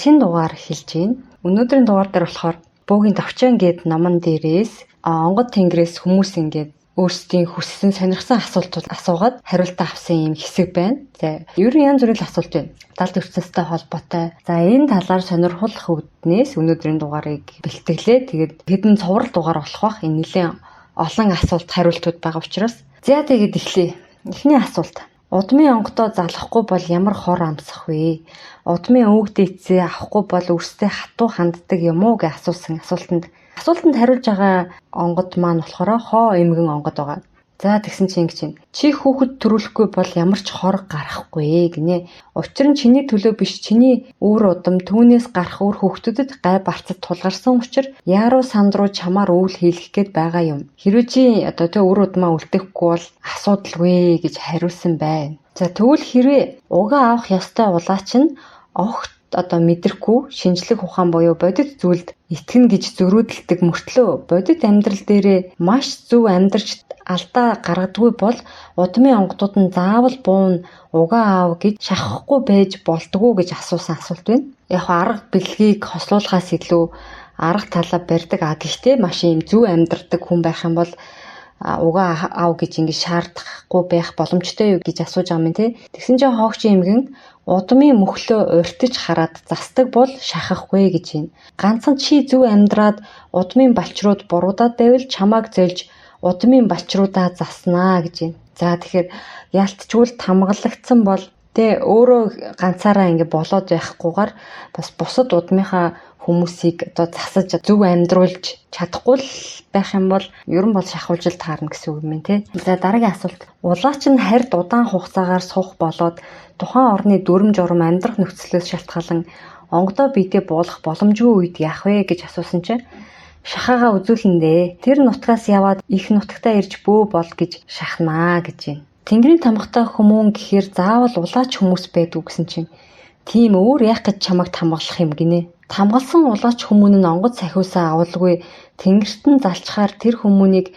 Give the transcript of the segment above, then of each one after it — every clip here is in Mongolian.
шинэ дугаар эхэлж байна. Өнөөдрийн дугаар дээр болохоор Бөөгийн давчаан гээд номон дээрээс онгод тэнгэрээс хүмүүс ингээд өөрсдийн хүссэн сонирхсан асуултууд асуугаад хариултаа авсан юм хэсэг байна. За, ерөн янз бүрийн асуулт байна. Далд ертөнцтэй холбоотой. За, энэ талаар сонирхолтой үүднээс өнөөдрийн дугаарыг бэлтгэлээ. Тэгээд хэдэн цуврал дугаар болох бах. Энэ нэлээд олон асуулт хариултууд байгаа учраас. За, тэгээд эхлэе. Эхний асуулт. Удмын онгодоо залахгүй бол ямар хор амсах вэ? Удмын өвөг дээдсээ авахгүй бол өрсдөө хатуу ханддаг юм уу гэж асуусан асуултанд хариулж байгаа онгод маань болохоор хоо эмгэн онгод байгаа. За тэгсэн чинь ингэж байна. Чи хүүхэд төрүүлэхгүй бол ямар ч хор гарахгүй гинэ. Учир нь чиний төлөө биш, чиний өвөр удам түүнээс гарах үр хүүхдүүдэд гай барцад тулгарсан учраас яаруу санд руу чамаар өвөл хийлгэх гээд байгаа юм. Хэрвээ чи одоо өвөр удмаа үлдээхгүй бол асуудалгүй гэж хариулсан байна. За тэгвэл хэрвээ угаа авах ёстой улаач нь огт мэдрэхгүй шинжлэх ухаан буюу бодит зүйлд итгэнэ гэж зөрүүдэлдэг мөртлөө бодит амьдрал дээрээ маш зөв амьдарч алдаа гаргадаггүй бол удмын онгодууд нь заавал буун угаа аав гэж шахахгүй байж болдгоо гэж асуусан асуулт байна. Яг арга бэлгийг хослуулахаас илүү арга талаа барьдаг адилтэй маш юм зөв амьдардаг хүн байх юм бол угаа аав гэж ингэж шаардахгүй байх боломжтой юу гэж асууж байгаа юм тий. Тэгсэн чинь хоогч эмгэн удмын мөхлөө уртж хараад застдаг бол шахахгүй гэж байна. Ганцхан чи зөв амьдраад удмын балчрууд буруудаад байвал чамааг зөөлж удмын балчруудаа заснаа гэж байна. За тэгэхээр ялтчгүй тамгалагдсан бол өөрөө ганцаараа ингэ болоод байхгүйгээр бас бусад удмынхаа хүмүүсийг засаж зөв амьдруулж чадахгүй байх юм бол ер нь бол шахуулжил таарна гэсэн үг юм тий. За дараагийн асуулт. Улаач нь харьд удаан хугацаагаар суух болоод тухайн орны дүрм журм амьдрах нөхцлөөс шалтгаалan онгодоо биедээ буулгах боломжгүй үед яах вэ гэж асуусан чинь шахаагаа үзүүлэндээ тэр нутгаас яваад их нутагтаа ирж бөө бол гэж шахнаа гэж байна. Тэнгэрийн тамгатай хүмүүн гэхээр заавал улаач хүмүүс байдаг гэсэн чинь тийм өөр яах гэж чамайг тамгалах юм гинэ. Тамгалсан улаач хүмүүн нь онгод сахиусаа авалгүй тэнгэрт нь залчхаар тэр хүмүүнийг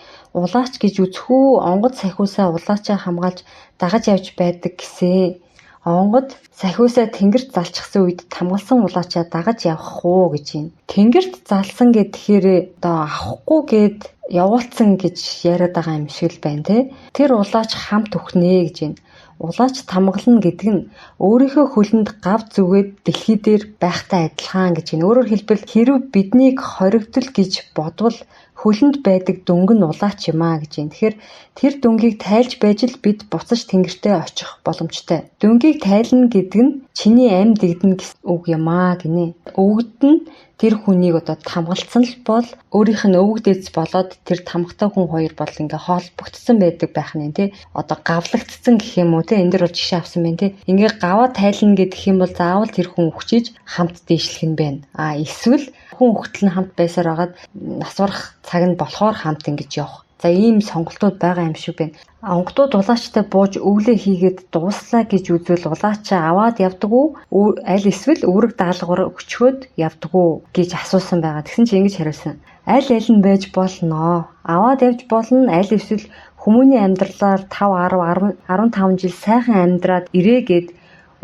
улаач гэж үзэхүү онгод сахиусаа улаачаа хамгаалж дагаж явж байдаг гэсэн. Онгод сахиусаа тэнгэрт залчихсан үед тамгалсан улаачаа дагаж явах уу гэж байна. Тэнгэрт залсан гэхээр авахгүй гэд явуулсан гэж яриад байгаа юм шиг л байна тий. Тэр улаач хамт өгнө гэж байна. Улаач тамгална гэдэг нь өөрийнхөө хөлөнд гав зүгээд дэлхий дээр байхтай адилхан гэж байна. Өөрөөр хэлбэл хэрв биднийг хоригдол гэж бодвол хөлөнд байдаг дүнг нь улаач юм а гэж байна. Тэгэхээр тэр дүнгийг тайлж байж л бид буцаж тэнгэртээ очих боломжтой. Дүнгийг тайлна гэдэг нь чиний амьд дэгдэн гэсэн үг юм а гинэ. Өвгөд нь тэр хүнийг тамгалцсан л бол өөрийнх нь өвөг дээдс болоод тэр тамгатай хүн хоёр бол ингээ холбогдсон байдаг байх нь тий. Гавлагдсан гэх юм уу тий. Энд дэр бол жишээ авсан байна тий. Ингээ гаваа тайлна гэдэг юм бол заавал тэр хүн өгчиж хамт дээшлэх нь байна. Эсвэл хүн өгтөл нь хамт байсаар агаад насварах цаг нь болохоор хамт ингэж явах. За ийм сонголтууд байгаа юм шиг байна. Онгодууд улаачтай бууж өвлөө хийгээд дууслаа гэж үзвэл улаачаа аваад явдаг уу? Аль эсвэл үүрэг даалгавар өчгөөд явдаг уу гэж асуусан байгаа. Тэгсэн чинь ингэж хариулсан. Аль нь байж болно. Аваад явж болно. Аль эсвэл хүмүүний амьдралаар 5, 10, 15 жил сайхан амьдраад ирээгээд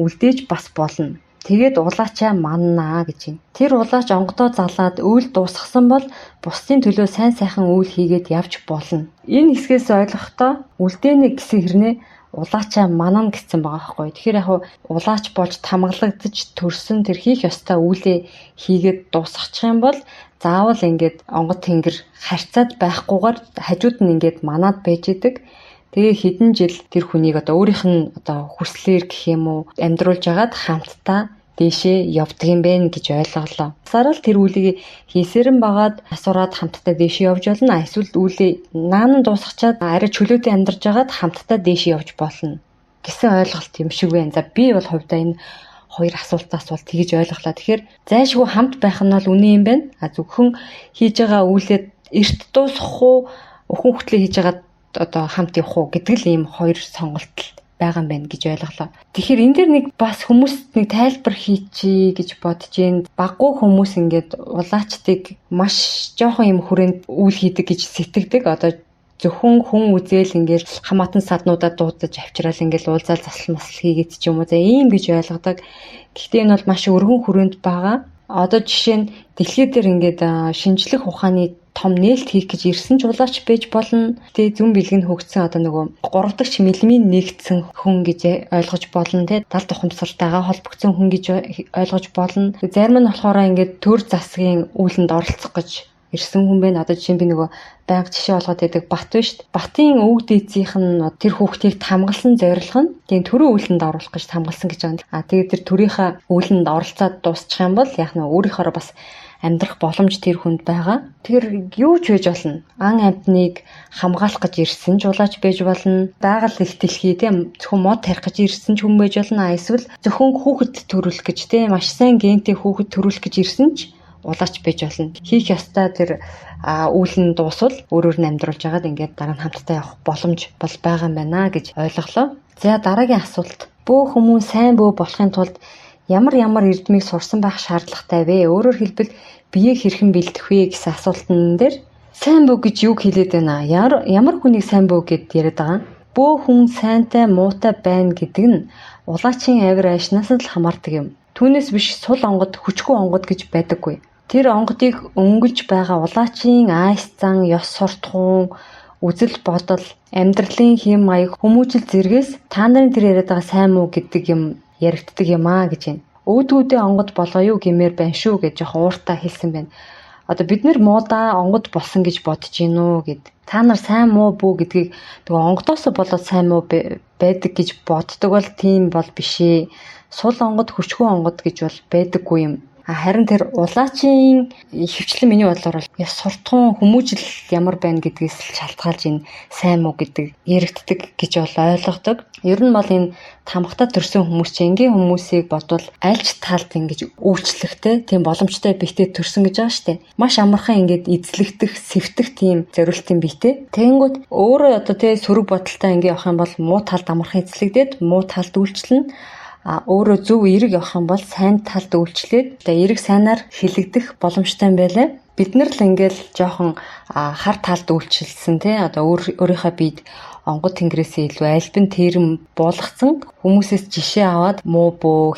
үлдээж бас болно. Тэгээд улаачаа маннаа гэж байна. Тэр улаач онгодоо залаад үйл дуусгасан бол бусдын төлөө сайн сайхан үйл хийгээд явж болно. Энэ хэсгээс ойлгохдоо үлдээнэ гэсэн хэрнээ улаачаа манана гэсэн байгаа байхгүй. Тэгэхээр яг улаач болж тамгалагдаж төрсөн тэр хийх ёстой үйлээ хийгээд дуусгачих юм бол заавал ингээд онгод тэнгэр харьцаад байхгүйгээр хажууд нь ингээд манаад байж идэг. Тэгээ хэдэн жил тэр хүнийг өөрийнх нь хүслээр гэх юм уу амьдруулж агаад хамтдаа дээшээ явдаг юм бэ гэж ойлголоо. Сарал тэр үлийг хийсэрэн багаад асуураад хамтдаа дээшээ явж болно. Эсвэл үлээ наан дуусгачаад арай чөлөөтэй амьдарч агаад хамтдаа дээшээ явж болно гэсэн ойлголт юм шиг байна. За би бол хувьдаа энэ хоёр асуултаас бол тэгж ойлголоо. Тэгэхээр зайшгүй хамт байх нь бол үнэн юм байна. Зөвхөн хийж байгаа үлээ эрт дуусгах уу, өхөн хөтлөө хийж байгаа хамт явах уу гэдэг л ийм хоёр сонголт байгаа юм байна гэж ойлголоо. Тэгэхээр энэ дэр нэг бас хүмүүст нэг тайлбар хийчихье гэж бодож байна. Баггүй хүмүүс ингээд улаачдыг маш жоохон юм хүрээнд үйл хийдэг гэж сэтгэдэг. Зөвхөн хүн үзэл ингээл хамаатан саднуудаа дуудаж авчирал ингээл уулзаал засал масал хийгээд ч юм уу за ийм гэж ойлгодог. Гэхдээ энэ бол маш өргөн хүрээнд байгаа. Одоо жишээ нь дэлхий дээр ингээд шинжлэх ухааны том нээлт хийх гэж ирсэн ч улаач байж болно. Тэгээ зүн бэлгэнд хөгжсөн одоо нөгөө 3 дахь миллимийн нэгдсэн хүн гэж ойлгож болно те. Далд ухамсартайгаа холбогдсон хүн гэж ойлгож болно. Зарим нь болохоор ингээд төр засгийн үүлэнд оролцох гэж ирсэн хүн байна. Одоо жишээ нь би нөгөө байнга жишээ болгоод байдаг Бат байна шүү дээ. Батын өвөг дээдсийнх нь тэр хүүхдийг тамгалсан зорилго нь тийм төрийн үүлэнд оруулах гэж тамгалсан гэж байгаа. Тэгээд тэр төрийнхаа үүлэнд оролцоод дуусчих юм бол яг нь өөрийнхөө бас амьдрах боломж тэр хүнд байгаа. Тэгэхээр юу ч байж болно. Ан амьтныг хамгаалах гэж ирсэн ч улаач байж болно. Байгаль их дэлхий тийм зөвхөн мод тарих гэж ирсэн ч хүн байж болно. Эсвэл зөвхөн хүүхэд төрүүлэх гэж тийм маш сайн гентэй хүүхэд төрүүлэх гэж ирсэн ч улаач байж болно. Хийх ёстой тэр үүлэн дуусвал өөрөөр нь амьдруулж байгаад ингээд дараа нь хамтдаа явах боломж бол байгаа юм байна гэж ойлголоо. За дараагийн асуулт. Бөө хүмүүс сайн бөө болохын тулд ямар эрдмийг сурсан байх шаардлагатай вэ? Өөрөөр хэлбэл биеийг хэрхэн бэлдэх вэ гэсэн асуултан дээр сайн бөө гэж юу хэлээд байна? Ямар хүнийг сайн бөө гэд яриад байгаа юм? Бөө хүн сайнтай муутай байна гэдэг нь улаачийн авир айшнаас л хамаардаг юм. Түүнээс биш сул онгод, хүчгүй онгод гэж байдаггүй. Тэр онгодыг өнгөлж байгаа улаачийн айс зан, ёс суртахуун, үзэл бодол, амьдралын хэм маяг, хүмүүжил зэргээс та нарын тэр яриад байгаа сайн муу гэдэг юм яригддаг юм аа гэж байна. Өөдгүүдээ онгод болгоо юу гэмээр байна шүү гэж жоохон ууртаа хэлсэн байна. Одоо бид нэр муудаа онгод болсон гэж бодож гин үү гэд. Та нар сайн муу бүү гэдгийг тэгээ онгодоос болоод сайн муу байдаг гэж боддог бол тийм бол бишээ. Сул онгод, хүчгүй онгод гэж бол байдаггүй юм. Харин тэр улаачийн хөвчлэн миний бодлоор бол суртахуун хүмүүжил ямар байна гэдгээс л шалтгаалж энэ сайн муу гэдэг яригддаг гэж бол ойлгодог. Ер нь бол энэ тамхтаа төрсэн хүмүүс чинь энгийн хүмүүсийг бодвол альч талд ингэж үйлчлэхтэй тийм боломжтой биетэй төрсөн гэж байгаа штеп. Маш амархан ингэж эзлэгдэх, сэвтэх тийм зорилтын биетэй. Тэгэнгүүт өөрөө одоо тий сөрөг бодолтой ингэ явах юм бол муу талд амархан эзлэгдээд муу талд үйлчлэн өөрөө зөв эерэг явах юм бол сайн талд үйлчлээд эерэг сайнаар хилэгдэх боломжтой юм байлаа. Бид нар л ингээл жоохон хар талд үйлчилсэн тий одоо өөрийнхөө биед онгод тэнгэрээсээ илүү альбин терм буулгацсан хүмүүсээс жишээ аваад муу бөө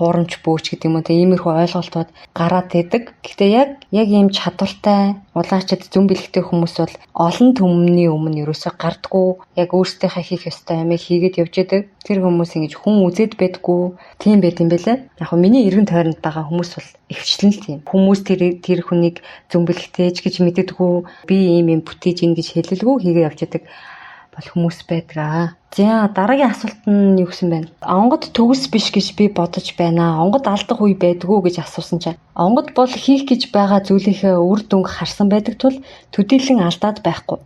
хуурамч бөөч гэдэг юм уу тийм иймэрхүү ойлголтууд гараад идэг. Гэхдээ яг ийм чадвартай улаачид зүн бэлэгтэй хүмүүс бол олон түмний өмнө ерөөсөө гардггүй яг өөрсдийнхээ хийх ёстой юмыг хийгээд явж идэг. Тэр хүмүүс ингэж хүн үзээд байдгүй тийм байт юм байлаа. Яг миний эргэн тойронд байгаа хүмүүс бол эвчлэн л тийм. Хүмүүс тэр хүнийг зүн бэлэгтэйж гэж мэддэггүй би ийм бүтээж ин гэж хэлэлгүй хийгээ явж идэг бол хүмүүс байдаг. За дараагийн асуулт нь юу гэсэн бэ? Онгод төгс биш гэж би бодож байна. Онгод алдах үе байдгүй гэж асуусан чинь. Онгод бол хийх гэж байгаа зүйлийнхээ үр дүнг харсан байдаг тул төдийлөн алдаад байхгүй.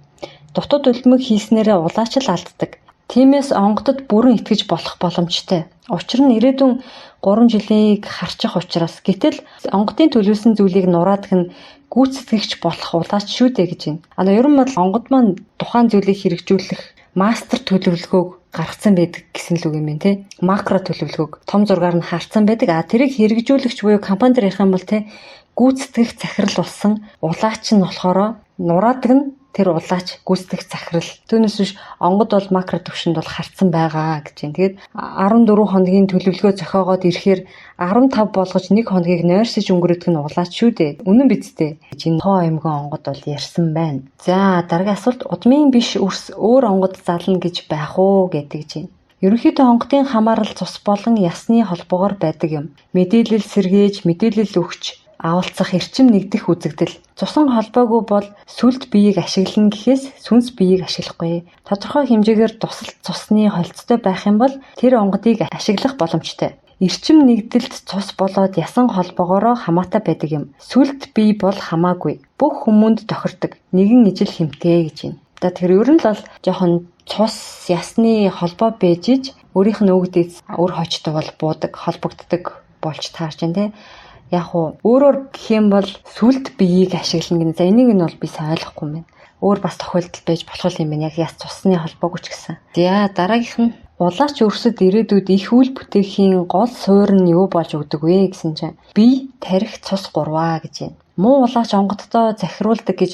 Дутууд үлдмэг хийснээрээ улаач л алддаг. Тиймээс онгодод бүрэн итгэж болох боломжтой. Учир нь ирээдүйн 3 жилийг харчих учраас гэтэл онгодын төлөвлөсөн зүйлийг нураадаг нь гүйцэтгэгч болох улаач шүү дээ гэж байна. Ер нь бол онгод маань тухайн зүйлийг хэрэгжүүлэх мастер төлөвлөгөөг гаргацсан байдаг гэсэн л үг юм байна те. Макро төлөвлөгөөг том зургаар нь хаалтсан байдаг. Тэрийг хэрэгжүүлэгч буюу компани дээр ярих юм бол те гүйцэтгэх захирал болсон улаач нь болохоор нураадаг нь тэр улаач гүйцэтгэх захирал. Түүнээс биш онгод бол макро төвшөнд бол хартсан байгаа гэж байна. Тэгээд 14 хоногийн төлөвлөгөө зохиогоод ирэхээр 15 болгож 1 хоногийг нойрсож өнгөрөөдөг нь улаач шүү дээ. Үнэн биз дээ. Энэ тоо эмгэн онгод бол ярьсан байна. За дараагийн асуулт удмын биш өрс өөр онгод зална гэж байх уу гэдэг чинь. Ерөнхийдөө онгодын хамаарал цус болон ясны холбоогоор байдаг юм. Мэдээлэл сэргээж, мэдээлэл өгч авалцах эрчим нэгдэх үзэгдэл. Цусан холбоогүй бол сүлд биеийг ашиглана гэхээс сүнс биеийг ашиглахгүй. Тодорхой хэмжээгээр тусалт цусны холцтой байх юм бол тэр онгодыг ашиглах боломжтой. Эрчим нэгдэлт цус болоод ясан холбоогоороо хамаатай байдаг юм. Сүлд бие бол хамаагүй. Бүх хүмүүнд тохирдог. Нэгэн ижил хэмтэй гэж байна. Тэгэхээр ер нь л жоохон цус ясны холбоо байж иж өөрийнх нь өгдөөс өөр хойчтой бол буудаг, холбогддог болж таарч байна те. Яг уу өөрөөр гэх юм бол сүлд биеийг ашиглана гэнэ. За энийг нь бол би сайн ойлгохгүй юм байна. Өөр бас тохиолдол байж болох юм байна. Яг яс цусны холбоогүй ч гэсэн. За дараагийнх нь улаач өрсөд ирээдүйд их үйл бүтээхийн гол суурь нь юу болж өгдөг вэ гэсэн чинь бие тарих цус гурваа гэж байна. Муу улаач онгодтой захируулдаг гэж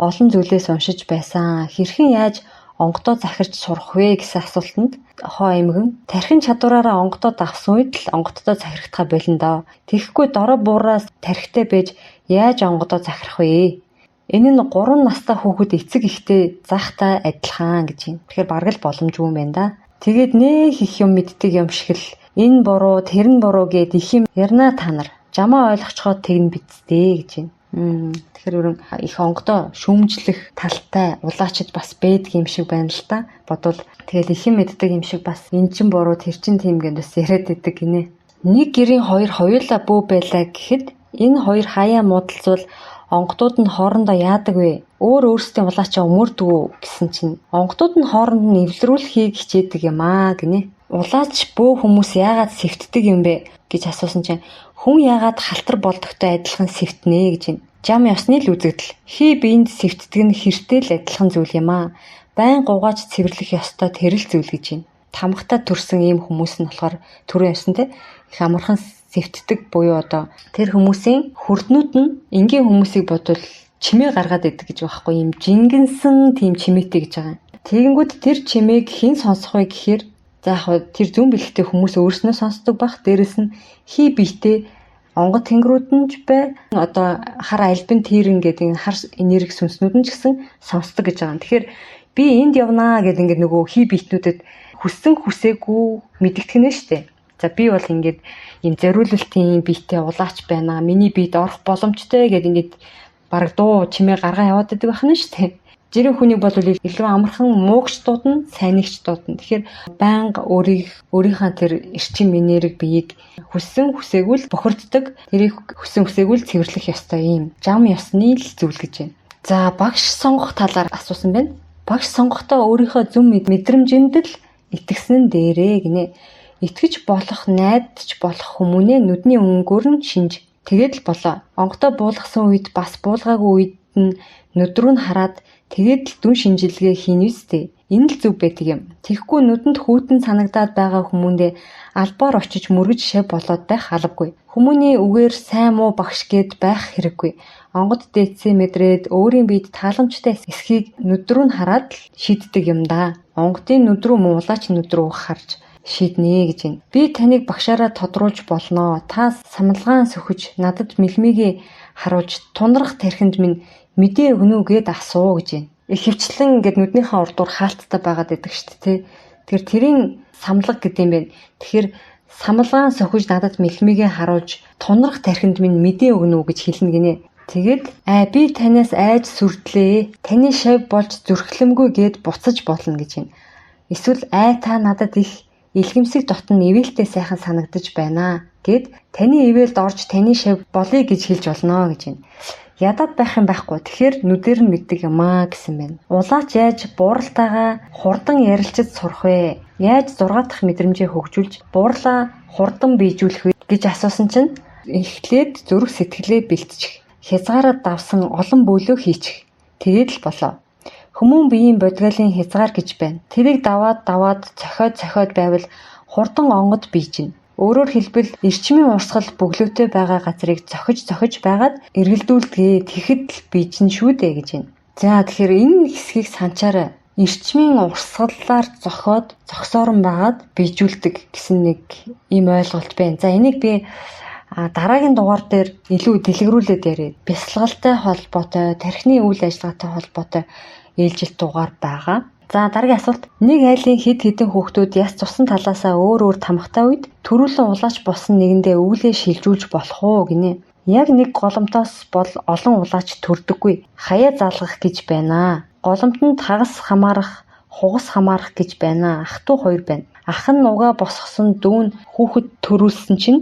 олон зүйлээс уншиж байсан. Хэрхэн яаж онгодоо захирч сурах вэ гэсэн асуултанд хоо эмгэн тархин чадвараараа онгодоо давсан үед л онгодоо захирахтаа болно доо. Тэгэхгүй дорой буураас тархитай байж яаж онгодоо захирах вэ? Энэ нь 3 настай хүүхэд эцэг ихтэй заахтай адилхан гэж юм. Тэгэхээр бараг л боломжгүй юм байна да. Тэгээд нэх их юм мэддэг юм шиг л энэ буруу, тэр нь буруу гэд их юм ярина та нар. Жамаа ойлгоцоход тэгнэ бицтэй гэж юм. Тэгэхээр өрн их онгодоо шүүмжлэх талтай улаачд бас байдаг юм шиг байна л та. Бодвол тэгэл их юм мэддэг юм шиг бас эн чин буруу тэр чин тийм гэнд бас яриад идэг гинэ. Нэг гэрийн хоёр хоёулаа бүү байлаа гэхэд энэ хоёр хаяа муудалцвал онгодууд нь хоорондоо яадаг вэ? Өөрсдийн улаачаа өмөрдөг гэсэн чинь онгодууд нь хооронд нь эвлэрүүлэхийг хичээдэг юм аа гинэ. Улаач бөө хүмүүс яагаад сэвтдэг юм бэ гэж асуусан чинь хүн яагаад халтар болдогтой адилхан сэвтнэ гэж байна. Жам ёсны л үзэгдэл. Хий биеинд сэвтдэг нь хэртэй л адилхан зүйл юм аа. Байн гугаач цэвэрлэх ёстой тэрэл зүйл гэж байна. Тамхтай төрсэн ийм хүмүүс нь болохоор түрүү ярьсан те их амархан сэвтдэг буюу одоо тэр хүмүүсийн хүрднүүд нь энгийн хүмүүсийг бодвол чимээ гаргаад идэг гэж байхгүй юм жингэнсэн тийм чимээтэй гэж байгаа. Тэгэнгүүт тэр чимээг хэн сонсох вэ гэхээр за яг тэр зүүн бэлэгтэй хүмүүс өөрснөө сонсдог бах. Дээрэс нь хий биетэй онгод тэнгэрүүд нь ч бай одоо хар альбин тэрэн гэдэг хар энерги сүнснүүд нь ч гэсэн сонсдог гэж байгаа. Тэгэхээр би энд явнаа гэдэг ингээд нөгөө хий биетнүүдэд хүссэн хүсээгүй мэдэгдэх нь штэ. За би бол ингээд ийм зориулалтын биетэй улаач байна. Миний биед орох боломжтой гэдэг ингээд бараг дуу чимээ гаргаа яваад байдаг байх нь шүү дээ. Жирийн хүнийг бол илүү амархан муугч дуудана, сайнигч дуудана. Тэгэхээр байнга өөрийнхөө тэр эрчим энерги биеийг хүссэн хүсээгүй л бохирддаг. Тэрийг хүссэн хүсээгүй л цэвэрлэх ёстой юм. Жам ёсны л зүйл гэж байна. За багш сонгох талаар асуусан байна. Багш сонгохдоо өөрийнхөө зүм мэдрэмжинд л итгэсэн нь дээрээ гинэ. Итгэж болох, найдаж болох хүмүүнээ нүдний өнгөөр нь шинж. Тэгээд л болоо. Онгодоо буулгасан үед бас буулгаагүй үед нь нүд рүү нь хараад тэгээд л дүн шинжилгээ хийнэ үстэй. Энэ л зөв байдаг юм. Тэгэхгүй нүдэнд хүүтэн санагдаад байгаа хүмүүндээ албаар очиж мөргөж шав болоод байх албагүй. Хүмүүний үгээр сайн муу багш гээд байх хэрэггүй. Онгод дээдсээ мэдрээд өөрийн биед тааламжтай эсхийг нүд рүү нь хараад л шийддэг юм да. Онгодын нүд рүү муулаач нүд рүү харж шийднэ гэж байна. Би таныг багшаараа тодруулж болно. Та самалгаан сөхөж надад мэлмигээ харуулж тундрах тархинд минь мэдээ өгнө үү гэд асуу гэж байна. Их хвчлэн ингээд нүднийхээ урдуур хаалттай байгаад байдаг шүү дээ. Тэгэхээр тэрийн самлаг гэдэг юм байна. Тэгэхээр самалгаан сөхөж надад мэлмигээ харуулж тундрах тархинд минь мэдээ өгнө үү гэж хэлнэ гинэ. Тэгээд би танаас айж сүрдлээ. Таны шав болж зүрхлэмгүй гэд буцаж болно гэж байна. Эсвэл та надад их илгэмсэг дотн ивэлтэй сайхан санагдаж байна гэд таны ивэлд орж таны шав болъё гэж хэлж болно гэж байна. Ядаад байх юм байхгүй. Тэгэхээр нүдээр нь мэддэг юм аа гэсэн байна. Улаач яаж бууралтайгаа хурдан ярилцаж сурах вэ? Яаж 6 дахь мэдрэмжээ хөгжүүлж буурлаа хурдан биежүүлэх вэ гэж асуусан чинь эхлээд зүрх сэтгэлээ бэлтжих, хязгаараад давсан олон бөөлөө хийчих. Тэгээд л болоо. Хүмүүн биеийн бодгалын хязгаар гэж байна. Тэрийг даваад цохиод байвал хурдан онгод биежинэ. Өөрөөр хэлбэл эрчмийн урсгал бөглөөтэй байгаа газрыг зохиж байгаад эргэлдүүлдэгэ тэгэхэд л биежинэ шүү дээ гэж байна. За тэгэхээр энэ хэсгийг санчаарай. Эрчмийн урсгалаар зогсоорон байгаад биежүүлдэг гэсэн нэг ийм ойлголт байна. За энийг би дараагийн дугаар дээр илүү дэлгэрүүлээд яриа. Бясалгалтай холбоотой, тархины үйл ажиллагаатай холбоотой ээлжилт дугаар байгаа. За дараагийн асуулт. Нэг айлын хэд хэдэн хүүхдүүд яс цусан талаасаа өөр тамхтай үед төрүүлэн улаач болсон нэгэндээ өвлөө шилжүүлж болох уу гинэ. Яг нэг голомтоос бол олон улаач төрдөггүй. Хаяа залгах гэж байна. Голомтонд хагас хамаарах, хугас хамаарах гэж байна. Ах トゥ хоёр байна. Ах нь угаа босгосон дүүн хүүхэд төрүүлсэн чинь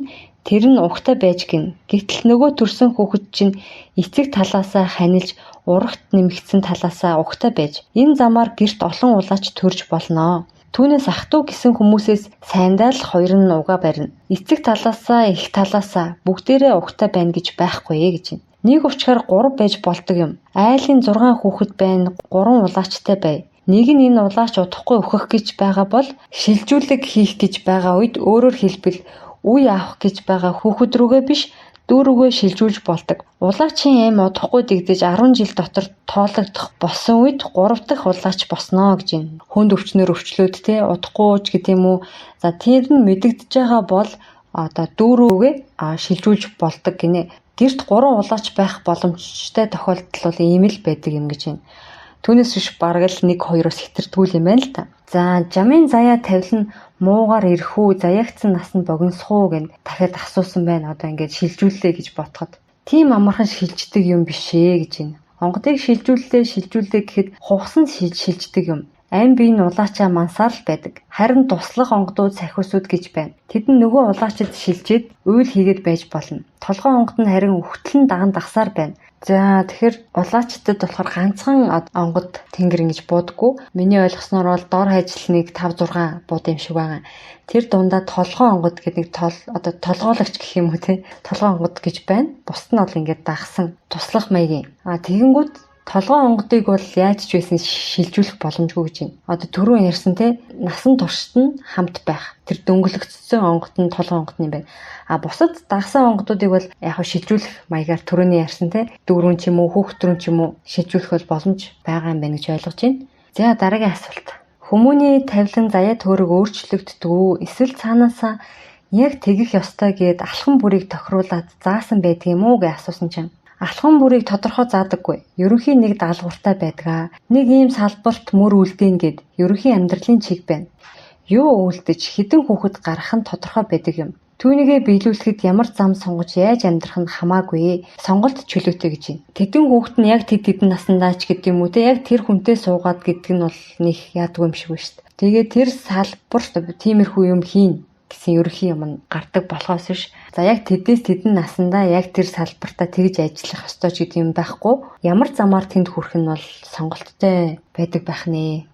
тэр нь угтай байж гин. Гэтэл нөгөө төрсэн хүүхэд чинь эцэг талаасаа ханилж урагт нэмэгдсэн талаасаа угтай байж энэ замаар гэрт олон улаач төрж болно. Түүнээс ах トゥ гэсэн хүмүүсээс сайндаа л хоёр нь угаа барина. Эцэг талаасаа их талаасаа бүгдээрээ угтай байна гэж байхгүй гэж байна. Нэг учгаар 3 байж болдог юм. Айлын 6 хүүхэд байна, 3 улаачтай бай. Нэг нь энэ улаач удахгүй өөхөх гэж байгаа бол шилжүүлэг хийх гэж байгаа үед өөрөөр хэлбэл үе авах гэж байгаа хүүхэд рүүгээ биш дүүргөө шилжүүлж болдог. Улаачийн эм удахгүй дэгдэж 10 жил дотор тоологдох болсон үед 3 дахь улаач босноо гэж байна. Хүнд өвчнөр өвчлөөд те удахгүй ч гэдэг юм уу. За тэр нь мэдэгдэж байгаа бол одоо дүүргөө шилжүүлж болдог гинэ. Гэрт 3 улаач байх боломжтой тохиолдол бол ийм л байдаг юм гэж байна. Түүнээс биш бараг л 1-2-оос хэтэрдгүүл юм байна л та. За жамын заяа тавилан муугаар ирэх үү, заяагцсан нас нь богиносох уу гэн дахиад асуусан байна. Одоо ингээд шилжүүллээ гэж ботход. Тийм амархан шилждэг юм биш ээ гэж байна. Онгодыг шилжүүллээ гэхэд хувцсан шилждэг юм. Ам бие нь улаачаа мансаар л байдаг. Харин туслах онгодууд сахиусууд гэж байна. Тэд нь нөгөө улаачид шилжээд уйл хийгээд байж болно. Толгой онгод нь харин үхтлэн даган дагсаар байна. За тэгэхээр улаачдад болохоор ганцхан онгод тэнгэр ингэж буудаггүй. Миний ойлгосноор бол дор хajил нэг 5-6 бууд юм шиг байгаа. Тэр дундаа толгой онгод гэдэг одоо толгойлогч гэх юм уу те. Толгой онгод гэж байна. Бусд нь бол ингэж дагсан туслах маягийн. Тэгэнгүүт толгой онгодыг бол яаж ч байсан шилжүүлэх боломжгүй гэж байна. Одоо түрүү ярьсан те насан туршид нь хамт байх. Тэр дөнгөлөгдсөн онгод нь толгой онгод нь байна. Бусад дагсан онгодуудыг бол яг шилжүүлэх маягаар түрүүний ярьсан те дүүрүүн ч юм уу хүүхдрүүн ч юм уу шилжүүлэх бол боломж байгаа юм байна гэж ойлгож байна. За дараагийн асуулт. Хүмүүний тавилан заяа төөрөг өөрчлөгддөг үү? Эсвэл цаанаасаа яг тэгэх ёстой гэд алхам бүрийг тохируулаад заасан байдаг юм уу гэж асуусан чинь. Алхам бүрийг тодорхой заадаггүй. Ерөнхий нэг даалгавартай байдаг. Нэг ийм салбарт мөр үлдээн гэд ерөнхий амьдралын чиг байна. Юу үлдэж хэдэн хүүхэд гарах нь тодорхой байдаг юм. Түүнийгээ биелүүлэхэд ямар зам сонгож яаж амьдрах нь хамаагүй. Сонголт чөлөөтэй гэж байна. Тэдэн хүүхэд нь яг тэдэн насандаа ч гэдэг юм уу те яг тэр хүнтэй суугаад гэдэг нь бол нэг яадгүй юм шиг байна шүү дээ. Тэгээ тэр салбарт тиймэрхүү юм хийн гэсэн ерөнхий юм гардаг болохоос биш. За яг тэдээс тэдэн насандаа яг тэр салбартаа тэгж ажиллах ёстой ч гэдэг юм байхгүй. Ямар замаар тэнд хүрэх нь бол сонголттой байдаг байх нэ.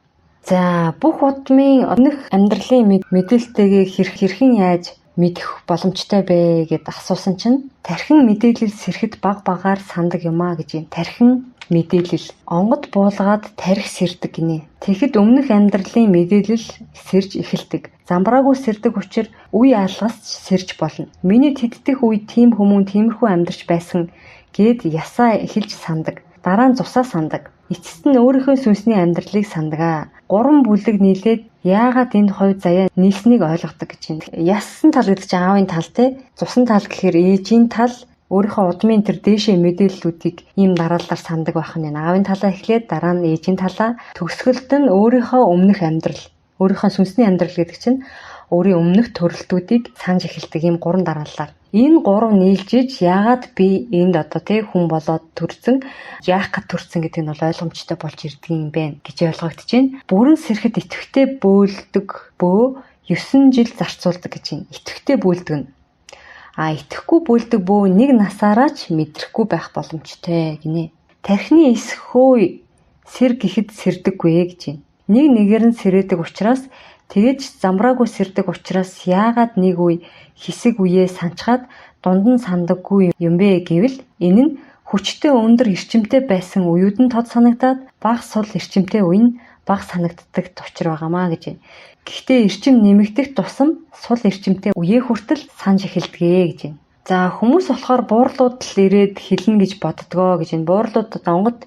За бүх удмын өмнөх амьдралын мэдээлэлтэйгээ хэрхэн яаж мэдэх боломжтой бэ гэд асуусан чинь тархин мэдээлэл сэрхэд баг багаар сандаг юмаа гэж юм. Тархин мэдээлэл онгод буулгаад тарих сэрдэг гинэ. Тэгэхэд өмнөх амьдралын мэдээлэл сэрж эхэлдэг. Замбраагүй сэрдэг учраас үе алгасч сэрж болно. Миний тэддэх үе тийм хүмүүн тиймэрхүү амьдарч байсан гэд ясаа эхэлж сандаг. Дараа нь зусаа сандаг. Эцэст нь өөрийнхөө сүнсний амьдралыг сандаг. 3 бүлэг нийлээд яагаад энэ хувь заяа нийлснийг ойлгодог гэж байна. Яссан тал гэдэг чинь аавын тал те. Цусан тал гэхээр ээжийн тал өөрийнхөө удмын тэр дээшээ мэдээллүүдийг ийм дараалалаар сандаг байх нь. Аавын талаа эхлээд дараа нь ээжийн талаа төгсгөлд нь өөрийнхөө өмнөх амьдрал, өөрийнхөө сүнсний амьдрал гэдэг чинь өөрийн өмнөх төрөлтүүдийг санаж эхэлдэг ийм 3 дараалалаар. Энэ 3 нийлжиж яагаад би энд одоо тий хүн болоод төрсөн, яах гэж төрсөн гэдэг нь бол ойлгомжтой болж ирдэг юм байна гэж ойлгогдож байна. Бүрэн сэрэхэд идэвхтэй бөөлдөг бөө 9 жил зарцуулдаг гэж байна. Идэвхтэй бөөлдөг нь. Идэхгүй бөөлдөг бөө 1 насаараа ч мэдрэхгүй байх боломжтой гинэ. Тархины эсхөө сэр гэхэд сэрдэггүй гэж байна. Нэг нэгээр нь сэрээдэг учраас тэгэж замбраагүй сэрдэг учраас яагаад нэг үе хэсэг үеэ санчгаад дунд нь сандаггүй юм бэ гэвэл энэ нь хүчтэй өндөр эрчимтэй байсан үеуд нь тод санагдаад бага сул эрчимтэй үе нь бага санагддаг учир байгаамаа гэж байна. Гэхдээ эрчим нэмэгдэх тусам сул эрчимтэй үеэ хүртэл санаж эхэлдэг гэж байна. За хүмүүс болохоор буурлууд л ирээд хэлнэ гэж боддгоо гэж байна. Буурлууд онгод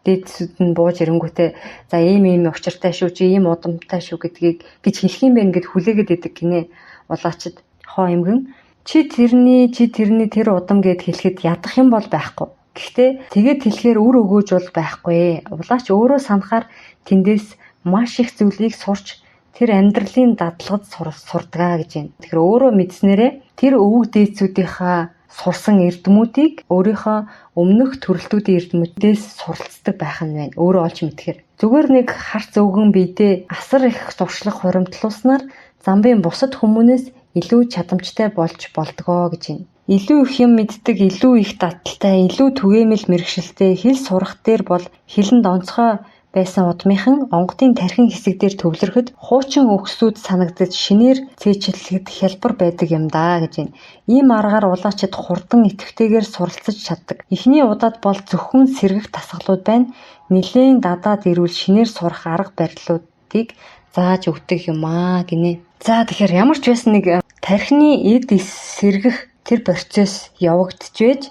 дээдсүүд нь бууж ирэнгүүтээ за ийм учиртай шүү чи ийм удамтай шүү гэдгийг гэж хэлэх юм бэ гэд хүлээгээд идэг гинэ. Улаачид хоо эмгэн чи тэрний тэр удам гэд хэлэхэд ядах юм бол байхгүй. Гэхдээ тэгээд хэлэхээр үр өгөөж бол байхгүй. Улаач өөрөө санахаар тэндээс маш их зүйлийг сурч тэр амьдралын дадлагад сурдгаа гэж байна. Тэгэхээр өөрөө мэдснээрээ тэр өвөг дээдсүүдийнхаа сурсан эрдэмүүдийг өөрийнхөө өмнөх төрөлтүүдийн эрдэмүүдээс суралцдаг байх нь байна. Өөрөө олж мэдхээр. Зүгээр нэг харц өвгөн биедээ асар их туршлах хуримтлуулснаар замбын бусад хүмүүнээс илүү чадамжтай болж болдгоо гэж байна. Илүү их юм мэддэг, илүү их дадалтай, илүү түгээмэл мэргэшилтэй хэл сурах дээр бол хэлэнд онцгой байсан удмынхан онгодын тархин хэсэг дээр төвлөрөхөд хуучин өгсүүд санагдаж шинээр цээжлэхэд хялбар байдаг юм даа гэж байна. Ийм аргаар улаачид хурдан идэвхтэйгээр суралцаж чаддаг. Эхний удаад бол зөвхөн сэргэх тасгалууд байна. Нилээн дадаад ирүүл шинээр сурах арга барилуудыг зааж өгдөг юм аа гинэ. За тэгэхээр ямар ч байсан нэг тархины эд сэргэх тэр процесс явагдаж байж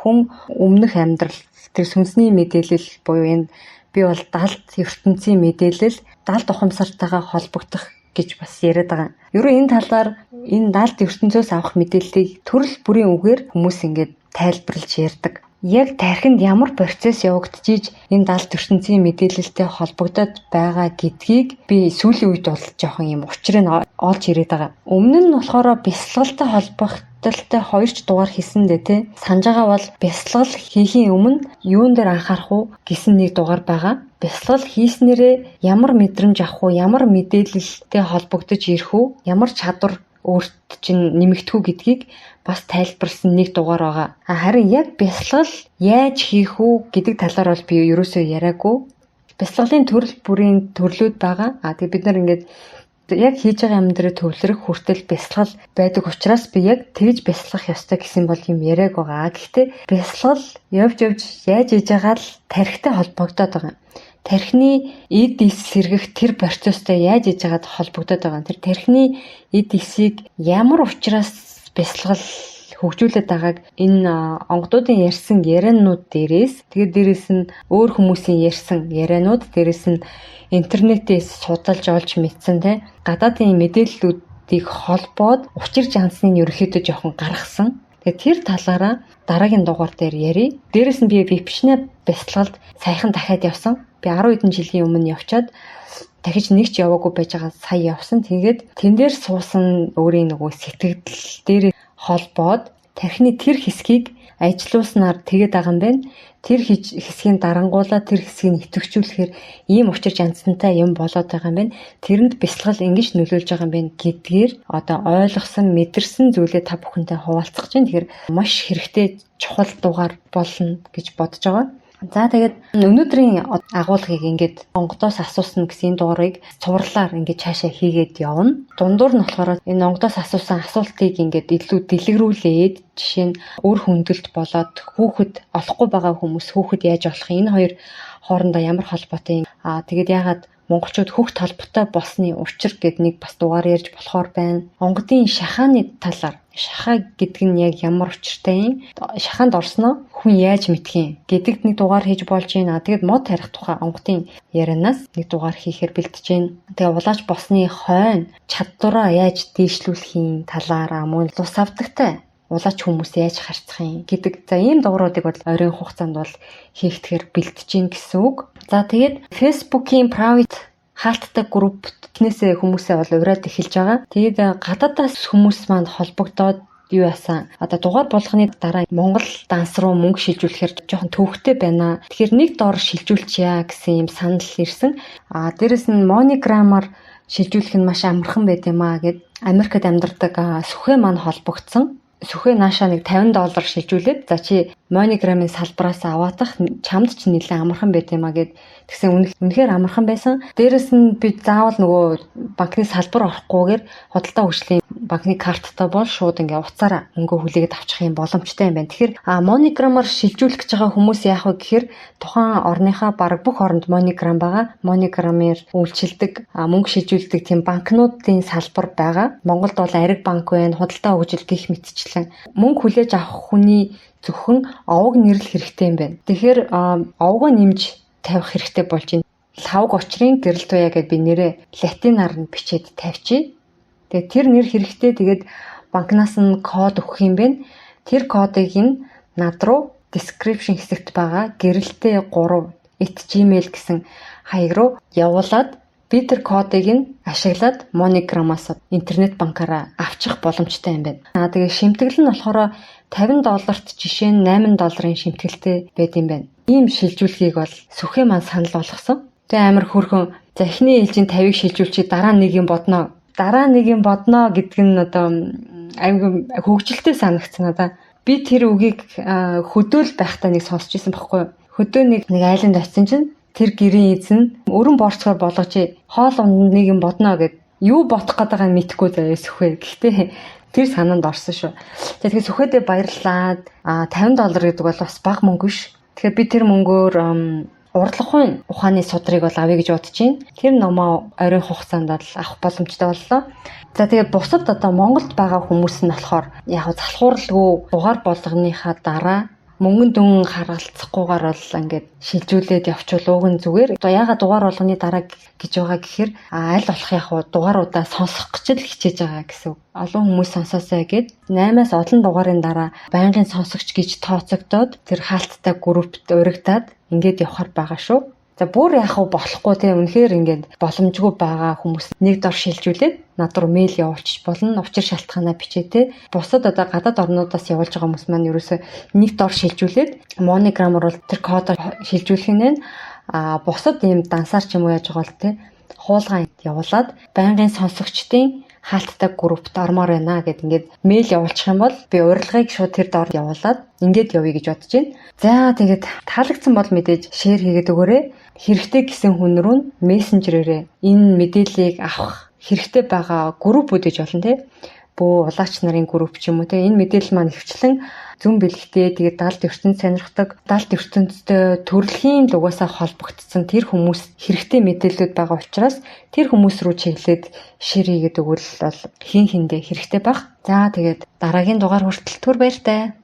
хүн өмнөх амьдрал тэр сүнсний мэдээлэл буюу энэ би бол далд ертөнцийн мэдээлэл далд ухамсартайгаа холбогдох гэж бас яриад байгаа. Ерөн энэ талаар энэ далд ертөнцөөс авах мэдээллийг төрөл бүрийн үгээр хүмүүс ингээд тайлбарлаж ярьдаг. Яг тархинд ямар процесс явагдаж ийж энэ далд ертөнцийн мэдээлэлтэй холбогдоод байгаа гэдгийг би сүүлийн үед бол жоохон юм учрыг олж ирээд байгаа. Өмнө нь болохоор бясалгалтай холбогдолтой 2 дугаар хийсэндээ тий санаж байгаа бол бясалгал хийхийн өмнө юун дээр анхаарах уу гэсэн 1 дугаар байгаа. Бясалгал хийснээрээ ямар мэдрэмж авах уу, ямар мэдээлэлтэй холбогдож ирэх үү, ямар чадвар өөрт чинь нэмэгдэх үү гэдгийг бас тайлбарласан 1 дугаар байгаа. Харин яг бясалгал яаж хийх үү гэдэг талаар бол би ерөөсөө яриаггүй. Бясалгалын төрөл бүрийн төрлүүд байгаа. Тэгээ бид нар ингээд яг хийж байгаа юм дээр төвлөрөх хүртэл бясалгал байдаг учраас би яг тэгж бясалгах ёстой гэсэн бол юм яриаг байгаа. Гэхдээ бясалгал явж яаж хийж байгаа л тархитай холбогдоод байгаа. Тархины эд эс сэргэх тэр процесстэй яаж хийж байгаад холбогдоод байгаа. Тэр тархины эд эсийг ямар учраас бясалгал хөгжүүлээд байгааг энэ онгодуудын ярьсан ярианууд дээрээс тэгээд дээрээс нь өөр хүмүүсийн ярьсан ярианууд дээрээс нь интернетээс судалж олж мэдсэн те гадаадын мэдээллүүдийг холбоод учир жансныг ерөөхдөө жоохон гаргасан. Тэгээд тэр талаараа дараагийн дугаар дээр ярий. Дээрээс нь би випшнэ бясалгалд саяхан дахиад явсан. Би 10 хэдэн жилийн өмнө явчаад дахиж нэг ч яваагүй байж байгаа сая явсан. Тэгээд тэн дээр суусан өөрийн нөгөө сэтгэл дээр холбоод тархины тэр хэсгийг ажилуулснаар тэгээд байгаа юм байна. Тэр хэсгийн дарангуулаа тэр хэсгийг нэвтрүүлэхээр ийм учир жанцантай юм болоод байгаа юм байна. Тэрэнд бясалгал ингэж нөлөөлж байгаа юм байна гэдгээр одоо ойлгосон, мэдэрсэн зүйлээ та бүхэнтэй хуваалцах чинь тэгэхээр маш хэрэгтэй чухал дугаар болно гэж бодож байгаа. За тэгээд өнөөдрийн агуулгыг ингээд онгодоос асуусан гэсэн дугаарыг цувралаар ингээд цаашаа хийгээд явна. Дундуур нь болохоор энэ онгодоос асуусан асуултыг ингээд илүү дэлгэрүүлээд жишээ нь үр хөндлөлт болоод хүүхэд олохгүй байгаа хүмүүс хүүхэд яаж олох энэ хоёр хоорондоо ямар холбоотой юм. Тэгээд яагаад монголчууд хүүхд толботой болсны учир гэд нэг бас дугаар ярьж болохоор байна. Онгодын шахааны талаар шахаа гэдэг нь яг ямар учиртай юм? Шахаанд орсноо хүн яаж мэдх юм гэдэгт нэг дугаар хийж болж байна. Тэгээд мод тарих тухай онгодын ярианаас нэг дугаар хийхээр бэлдэж байна. Тэгээ улаач болсны хойно чадвараа яаж дээшлүүлэхийн талаараа мөн лус авдагтай улаач хүмүүс яаж харьцах юм гэдэг. За ийм дугааруудыг бол ойрын хугацаанд бол хийхтгэр бэлдэж гин гэсэн үг. За тэгээд Facebook-ийн private хаалттай групп тнээсээ хүмүүсээ бол ураад эхэлж байгаа. Тэгээд гадаадаас хүмүүс манд холбогдоод юу яасан. Одоо дугаар болгоны дараа Монгол данс руу мөнгө шилжүүлэхээр жоохон төвөгтэй байна. Тэгэхээр нэг доор шилжүүлчихье гэсэн юм санал ирсэн. Дээрэс нь MoneyGram-аар шилжүүлэх нь маш амархан байд юм гэд Америкт амьдардаг сүхэ маань холбогдсон. Сүхэ нааша нэг $50 шилжүүлээд за чи MoneyGram-ын салбараас аваадах чамд ч нэлээд амархан байт юм гэд тэгсэн үнэхээр амархан байсан. Дээрэс нь би заавал нөгөө банкны салбар орохгүйгээр худалдаа хөгжлийн банкны карттай бол шууд ингээ уцаараа мөнгө хүлээгээд авчих юм боломжтой юм байна. Тэгэхээр MoneyGram-аар шилжүүлэх гэж байгаа хүмүүс яах вэ гэхээр тухайн орныхаа бараг бүх оронд MoneyGram байгаа. MoneyGram-ээр үйлчилдэг мөнгө шилжүүлдэг тийм банкнуудын салбар байгаа. Монголд бол Ариг банк байна, худалдаа хөгжил гэх мэтчлэн мөнгө хүлээж авах хүний зөвхөн овог нэрлэх хэрэгтэй юм байна. Тэгэхээр овгоо нэмж тавих хэрэгтэй болж байна. Лавг очрын гэрэл туяа гэдээ би нэрээ латинаар нь бичээд тавьчих. Тэгээд тэр нэр хэрэгтэй. Тэгээд банкнаас нь код өгөх юм байна. Тэр кодыг нь над руу description хэсэгт байгаа гэрэлтэй 3@gmail гэсэн хаяг руу явуулаад би тэр кодыг нь ашиглаад MoneyGram-аас интернет банкаараа авчих боломжтой юм байна. Тэгээ шимтгэл нь болохоор $50-т жишээ нь $8 шимтгэлтэй байд юм байна. Ийм шилжүүлгийг бол сүхэ маань санал болгосон. Тэгээ амар хөрхөн за эхний ээлжийн 50-ыг шилжүүлчих дараа нэг юм бодно. Дараа нэг юм бодно гэдэг нь одоо аюу хөвгөлтэй санагдсан надаа. Би тэр үгийг хөдөөл байхдаа нэг сонсч ирсэн байхгүй юу? Хөдөө нэг айланд очсон чинь тэр гэрийн эзэн өрн борцгоор болгож хоол унд нэг юм бодно гэд юу бодох гэдэг нь мэдэхгүй заяа сүхэ. Гэхдээ тэр санаанд орсон шүү. Тэгэхээр сүхэдээ баярлаад $50 гэдэг бол бас бага мөнгө биш. Тэгэхээр би тэр мөнгөөр урлагын ухааны судрыг бол авъя гэж бодож байна. Тэр номоо оройн хугацаанд бол авах боломжтой боллоо. За тэгээд бусад одоо Монголд байгаа хүмүүс нь болохоор яг залхууралгүй дугаар болгоныхаа дараа мөнгөн дүн харгалцахгүйгээр бол ингээд шилжүүлээд явуул ууг нь зүгээр. Одоо ягаад дугаар болгоны дараа гэж байгаа гэхээр аль болох яг дугааруудаа сонсох гэж л хичээж байгаа гэсэн. Олон хүмүүс сонсоосаа гэд 8-аас олон дугаарын дараа байнгын сонсогч гэж тооцогдоод тэр хаалттай группт урагдаад ингээд явахаар байгаа шүү. За бүр яах вэ болохгүй те үнэхээр ингээд боломжгүй байгаа хүмүүс нэг дор шилжүүлээд над руу мэйл явуулчих болно. Учир шалтгаанаа бичээ те. Бусад одоо гадаад орнуудаас явуулж байгаа хүмүүс маань ерөөсөө нэг дор шилжүүлээд MoneyGram бол тэр кодоор шилжүүлэх нь бусад ийм дансаар ч юм уу яаж байгаа бол те хуулган явуулаад байнгын сонсогчдын хаалттай группт ормоор байна гэд ингээд мэйл явуулчих юм бол би урилгыг шууд тэр доор явуулаад ингээд явъя гэж бодож байна. За тэгээд таалагдсан бол мэдээж шеэр хийгээд өгөөрэй. Хэрэгтэй гэсэн хүн рүү мессенжерээрээ энэ мэдээллийг авах хэрэгтэй байгаа группүүд гэж болно те. Бөө улаач нарын групп ч юм уу те. Энэ мэдээлэл маань хвчлэн зүүн бэлэгтэй тэгээд даалт ертөнд сонирхдаг даалт ертөндтэй төрөлхийн лугаасаа холбогдсон тэр хүмүүс хэрэгтэй мэдээлэлүүд байгаа учраас тэр хүмүүс рүү чиглээд шеэр хийгээд өгвөл бол хин хиндэ хэрэгтэй баг. За тэгээд дараагийн дугаар хүртэл түр баяртай.